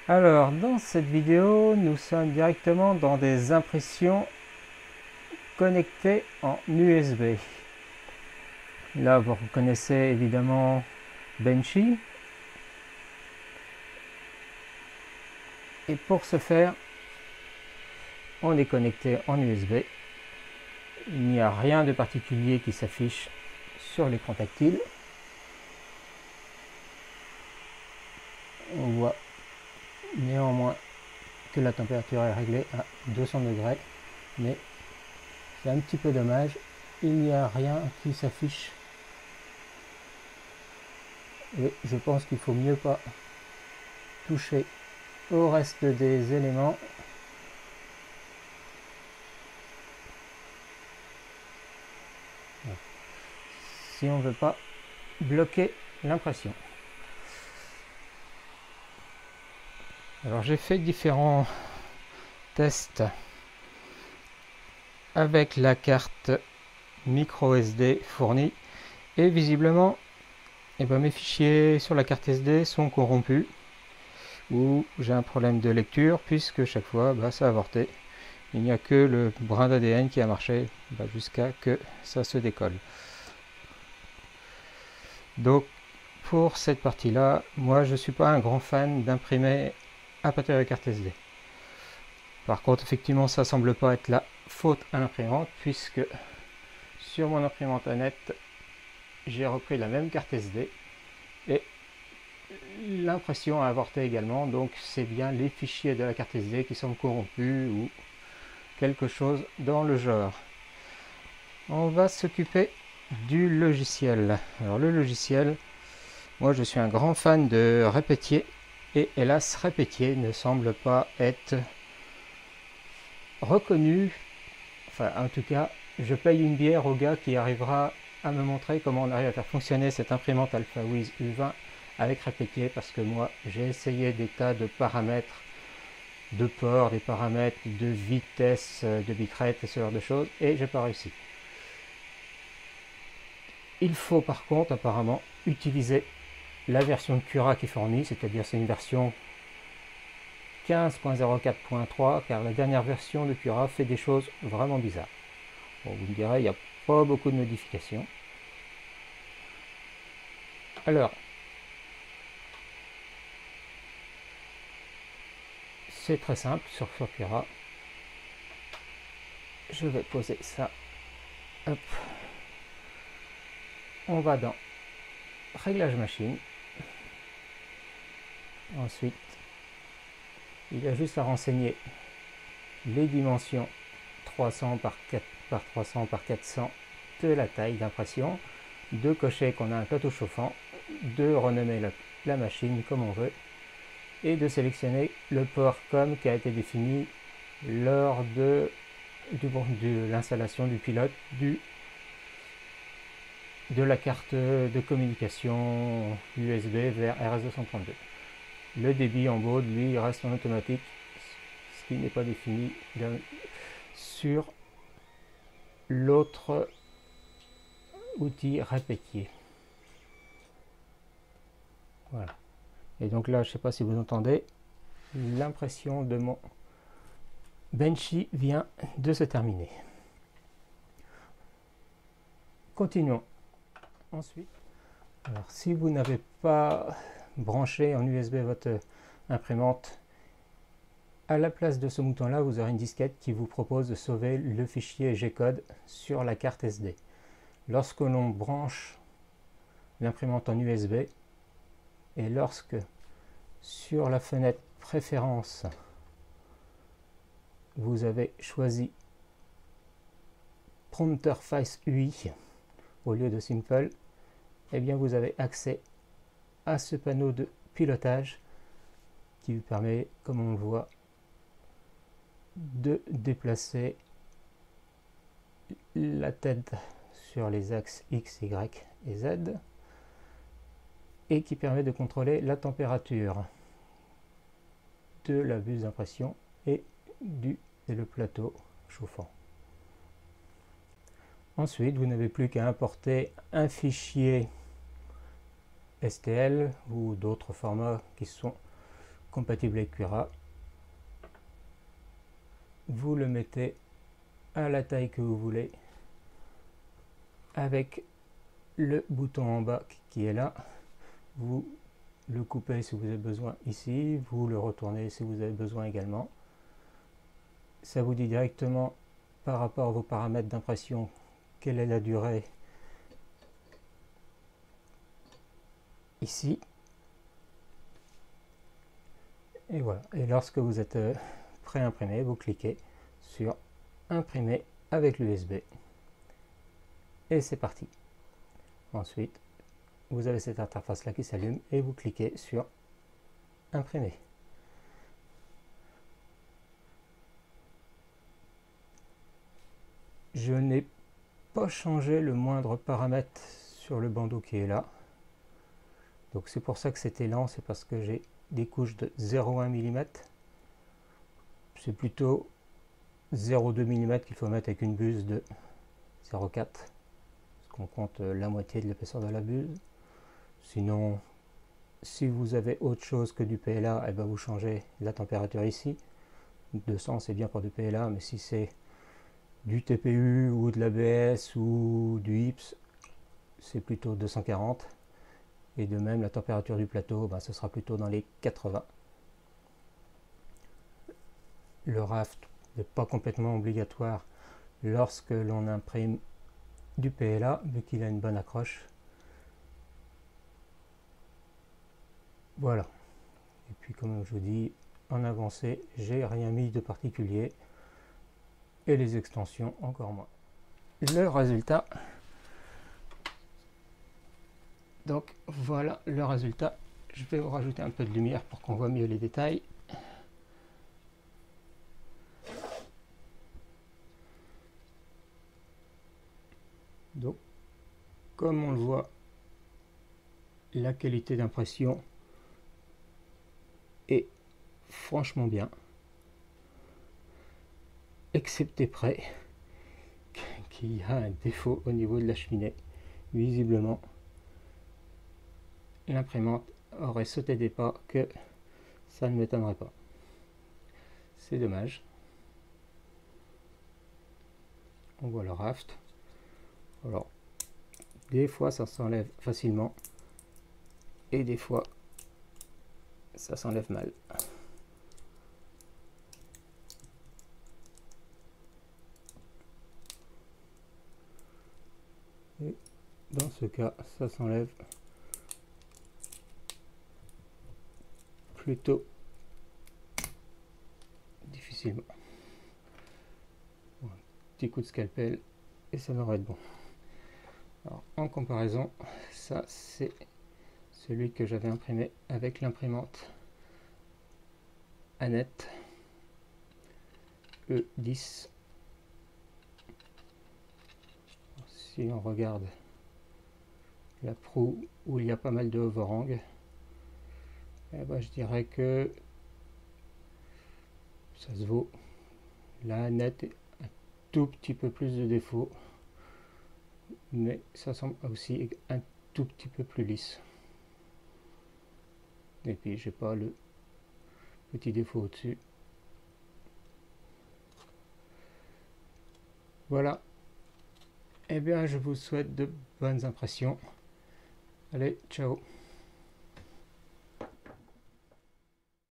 Alors, dans cette vidéo, nous sommes directement dans des impressions connectées en USB. Là, vous reconnaissez évidemment Benchy. Et pour ce faire, on est connecté en USB. Il n'y a rien de particulier qui s'affiche sur l'écran tactile. On voit néanmoins que la température est réglée à 200 degrés, mais c'est un petit peu dommage, il n'y a rien qui s'affiche et je pense qu'il faut mieux pas toucher au reste des éléments. Si on ne veut pas bloquer l'impression. Alors j'ai fait différents tests avec la carte micro SD fournie et visiblement mes fichiers sur la carte SD sont corrompus ou j'ai un problème de lecture puisque chaque fois ça a avorté. Il n'y a que le brin d'ADN qui a marché jusqu'à que ça se décolle. Donc pour cette partie là, moi je suis pas un grand fan d'imprimer à partir de carte SD. Par contre effectivement ça semble pas être la faute à l'imprimante puisque sur mon imprimante Annette j'ai repris la même carte SD et l'impression a avorté également, donc c'est bien les fichiers de la carte SD qui sont corrompus ou quelque chose dans le genre. On va s'occuper du logiciel. Alors le logiciel, moi je suis un grand fan de Repetier et hélas Repetier ne semble pas être reconnu. Enfin en tout cas je paye une bière au gars qui arrivera à me montrer comment on arrive à faire fonctionner cette imprimante AlphaWiz U20 avec Repetier, parce que moi j'ai essayé des tas de paramètres de port, des paramètres de vitesse, de bitrate et ce genre de choses et j'ai pas réussi. Il faut par contre apparemment utiliser la version de Cura qui est fournie, c'est-à-dire c'est une version 15.04.3 car la dernière version de Cura fait des choses vraiment bizarres. Bon, vous me direz, il n'y a pas beaucoup de modifications. Alors, c'est très simple sur Cura. Je vais poser ça. Hop. On va dans Réglage machine. Ensuite, il y a juste à renseigner les dimensions 300 par 300 par 400 de la taille d'impression, de cocher qu'on a un plateau chauffant, de renommer la machine comme on veut et de sélectionner le port COM qui a été défini lors de l'installation du pilote de la carte de communication USB vers RS232. Le débit en baud, lui, reste en automatique, ce qui n'est pas défini sur l'autre outil Repetier. Voilà. Et donc là, je ne sais pas si vous entendez, l'impression de mon Benchy vient de se terminer. Continuons. Ensuite, alors si vous n'avez pas branché en USB votre imprimante, à la place de ce bouton là vous aurez une disquette qui vous propose de sauver le fichier G-code sur la carte SD. Lorsque l'on branche l'imprimante en USB et lorsque sur la fenêtre préférences vous avez choisi Prompter Face UI au lieu de Simple, et bien vous avez accès à ce panneau de pilotage qui vous permet, comme on le voit, de déplacer la tête sur les axes X, Y et Z et qui permet de contrôler la température de la buse d'impression et le plateau chauffant. Ensuite, vous n'avez plus qu'à importer un fichier STL ou d'autres formats qui sont compatible avec Cura. Vous le mettez à la taille que vous voulez avec le bouton en bas qui est là. Vous le coupez si vous avez besoin ici, vous le retournez si vous avez besoin également. Ça vous dit directement par rapport à vos paramètres d'impression quelle est la durée ici. Et voilà. Et lorsque vous êtes prêt à imprimer, vous cliquez sur imprimer avec l'USB et c'est parti. Ensuite, vous avez cette interface là qui s'allume et vous cliquez sur imprimer. Je n'ai pas changé le moindre paramètre sur le bandeau qui est là. Donc c'est pour ça que c'était lent, c'est parce que j'ai des couches de 0,1 mm. C'est plutôt 0,2 mm qu'il faut mettre avec une buse de 0,4. Parce qu'on compte la moitié de l'épaisseur de la buse. Sinon, si vous avez autre chose que du PLA, eh ben vous changez la température ici. 200 c'est bien pour du PLA, mais si c'est du TPU ou de l'ABS ou du IPS, c'est plutôt 240. Et de même, la température du plateau, ben, ce sera plutôt dans les 80. Le raft n'est pas complètement obligatoire lorsque l'on imprime du PLA, vu qu'il a une bonne accroche. Voilà. Et puis comme je vous dis, en avancée, j'ai rien mis de particulier. Et les extensions, encore moins. Le résultat. Donc voilà le résultat. Je vais vous rajouter un peu de lumière pour qu'on voit mieux les détails. Donc, comme on le voit, la qualité d'impression est franchement bien, excepté près qu'il y a un défaut au niveau de la cheminée. Visiblement, l'imprimante aurait sauté des pas, que ça ne m'étonnerait pas. C'est dommage. On voit le raft. Alors, des fois ça s'enlève facilement et des fois ça s'enlève mal. Et dans ce cas, ça s'enlève plutôt difficilement. Bon, un petit coup de scalpel et ça devrait être bon. Alors, en comparaison, ça c'est celui que j'avais imprimé avec l'imprimante Annette E10. Si on regarde la proue où il y a pas mal de overhang, eh ben, je dirais que ça se vaut. La Annette est un tout petit peu plus de défauts, mais ça semble aussi un tout petit peu plus lisse. Et puis j'ai pas le petit défaut au-dessus. Voilà. Eh bien, je vous souhaite de bonnes impressions. Allez, ciao.